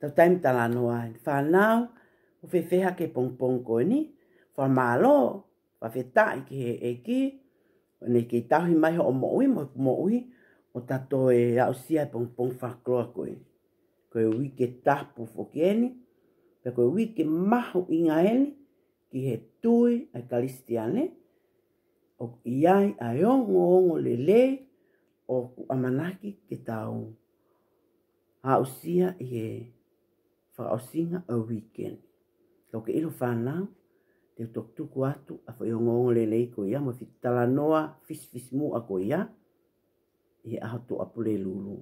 Tau taim tala noa. Whanau, o whewheha ke pong koe ni. Whamalo, whawhetai ki he eki. Nei ke tahi mai ho o moui. O tato e au sia pong whakroa koe. Koe wike tapu whokieni. Pe koe wike mahu inga eni. Ki he tui ai kalistiane. O iai ai ongo lele. O ku amanaki ke tau. Au sia i he whaosinga a weekend. Kau ke ilo whanau. Te tok tuku atu. A whaiongo lele i ko ia. Mo fitala noa fis mu a ko ia. I aho to apule lulu.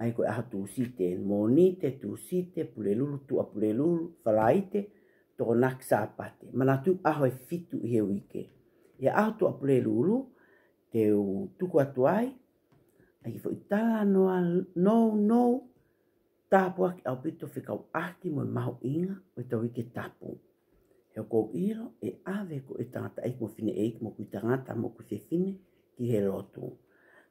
Ai koe aho tu site. Moni te tu site. Pule lulu tu apule lulu. Whalaite. Toko naksa apate. Mana tu aho e fitu i he wike. I aho tu apule lulu. Te tuku atu ai. Ai fo itala noa no. Tapu aki au pito whikau aki mo mahu inga. O ta wike tapu. Heo kou iro e ave ko e tangata eik mo fine eik mo kui tangata mo kui fine ki he lotu.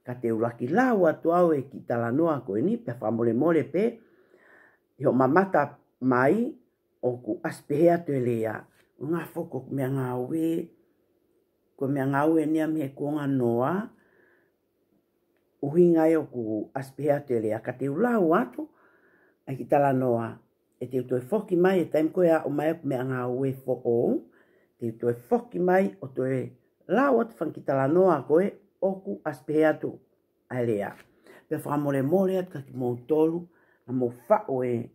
Ka te uraki lau atu au e ki tala noa koe ni, pe whamole pe, heo mamata mai o ku aspehea tu e lea. O ngā whoko ku mea ngā ue, ko mea ngā ue nia me kuonga noa, uhinga e o ku aspehea tu e lea. Ka te ulau atu, e ki tala noa, e te utoe whoki mai, e taim koe a o mai ku mea ngā ue whoko, te utoe whoki mai, o toe lau atu whankitala noa koe, oku aspehea tu a lea. Pe whamole atu ka ki mou tolu, na mou whao e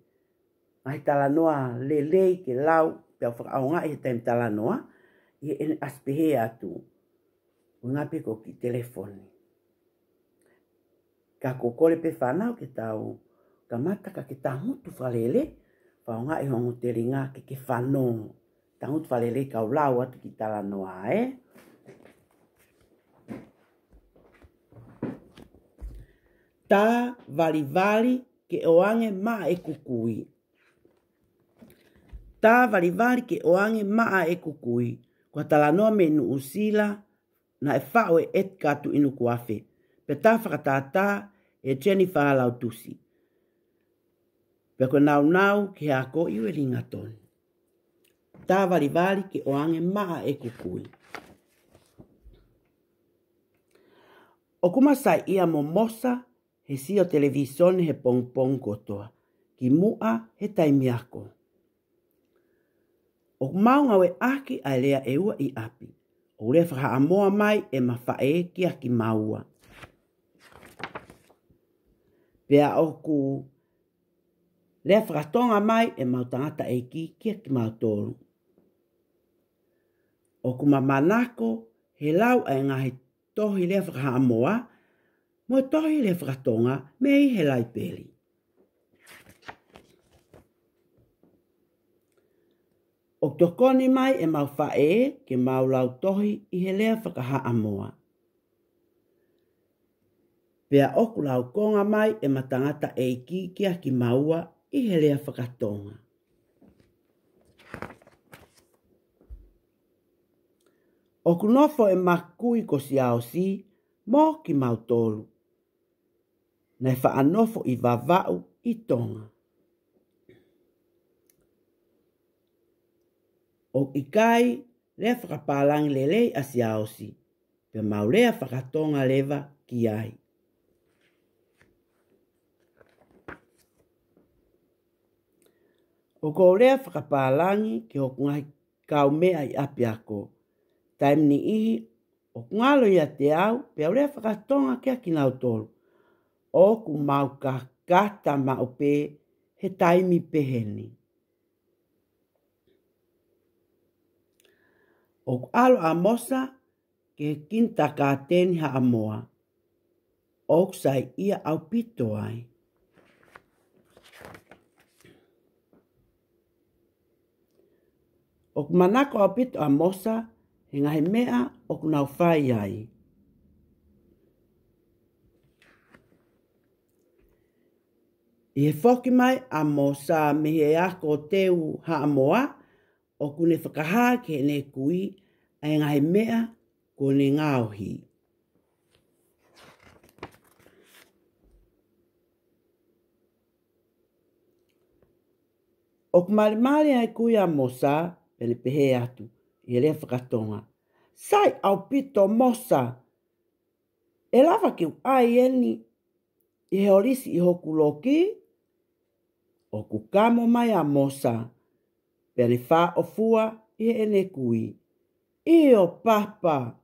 ai tala noa lelei ke lau, pe au whakaonga e taim tala noa, i e aspehea atu. O ngā pe ko ki telefoni. Ka kokore pe whanau ke tau, ka mata ka ke tahutu whalele, whaonga e hongo te ringa ke whanongo. Tahutu whalele kau lau atu ki tala noa Tā vali ke oange maa e kukui. Tā vali ke oange maa e kukui. Kua tala noa me nu usila na e whao e et katu inu kuafe. Pe tā whakatata e Jennifer Lautusi. Pe ko nau ke hako iu e ringatoni. Tā vali ke oange maa e kukui. O kumasai ia mo mosa he sio televisione he pong kotoa. Ki mua he taimiako. O maunga we aki a lea e ua i api. O le whaka amoa mai e mawhae ki a ki maua. Pea o ku le whakatonga mai e mautangata e ki a ki mautoro. O ku mamanako he lau a ngahe tohi le whaka amoa. Mo tohi le whakatonga me i he laipeli. O tokoni mai e mau whae ke mau lau tohi i he lea whakaha amoa. Pea oku lau konga mai e matangata e ki a ki maua i he lea whakatonga. Oku nofo e makui ko si ao si mo ki mau tolu. Nei whaanofo i vavau i tonga. O i kai lea whakapalangi lelei a si aosi. Pe mau lea whakatonga lewa ki ai. O ko lea whakapalangi ki o kungai kau mea i api ako. Taim ni ihi o ngalo ia te au pe au lea whakatonga kia ki nau tolu. O ku mau ka kata mau pe he taimi peheni. O ku alo a mosa ke kinta ka teni ha amoa. O ku sai ia au pito ai. O ku manako au pito a mosa he ngahe mea o ku nau whai ai. I he whoki mai a mo sa me he ako teu ha amoa, o kune whakaha ke ne kui a ngahe mea ko ne ngauhi. O kumarimari ai kui a mosa, pele pehe atu, i lea whakatonga. Sai au pito mosa, e lava ki ai eni, i he orisi i hoku loki, o kukamo mai a mosa, pele wha o fua i he ene kui. I o papa.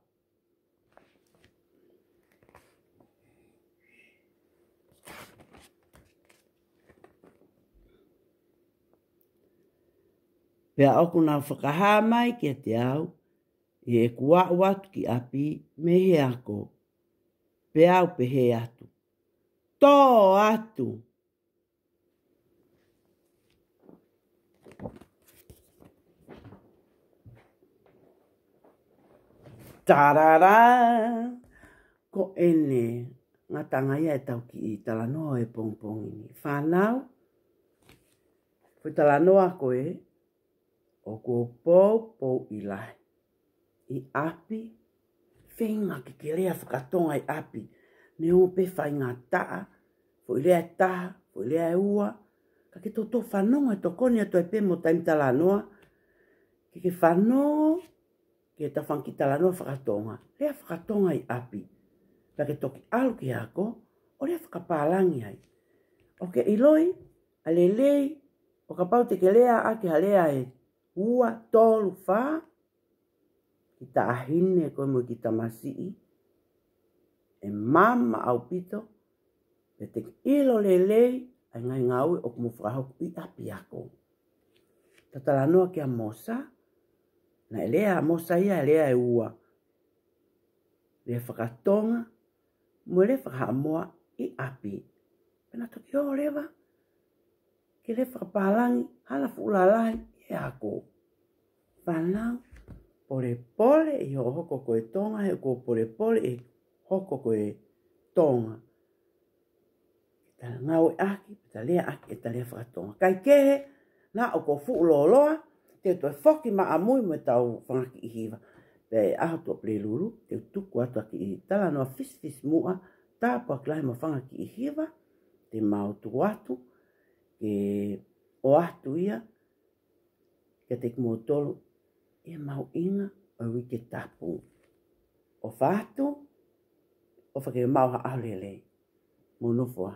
Pea oku nā whakaha mai ki te au, i e kua watu ki api me he ako. Pea au pe he atu. Tō atu. Tarara! Ko ene, ngā tanga ia e tau ki i talanoa e pongpongi ni. Whanau, koe talanoa koe, o kua pou i lai. I api, whenga ki ke lea whakatonga i api. Ne o pe whai ngā taa, fo i lea taha, fo i lea ua. Ka ke tō whanonga e tō koni ato e pe mo taimi talanoa. Ke whanonga, ke ta whanki talanoa whakatonga. Lea whakatonga i api. Ka ke toki alu ki ako, o lea whakapālangi ai. O ke iloi, a lelei, o ka pau te ke lea a ke halea e ua tolu wha. Ki ta ahine koe mo ki ta masii. E mama au pito. E te ilo lelei. Ai ngai ngaui o kumu whakahoku i api ako. Tatalanoa ki a mosa. Na elea a mosa ia elea e ua. Lea whakatonga. Mo le whakamoa i api. Pena toki o lewa. Ke le whakapālangi. Hala fulalai i ako. Whanau. Pole pole i ho hoko koe tonga, he ko pole pole i hoko koe tonga. Ta ngau e aki, ta lea aki, ta lea whakatonga. Kai kehe, na o ko fu loloa, te toi whoki ma amui mo tau whangaki i hiwa. Pe aho tua ple lulu, te tuku atu aki i tala noa fis mua, tāpua klahi ma whangaki i hiwa, te mau tu atu, ke o atu ia, ke te kumo tolu, e mau inga o wike tapu. O whātu, o whake mau ha aulele. Monofua.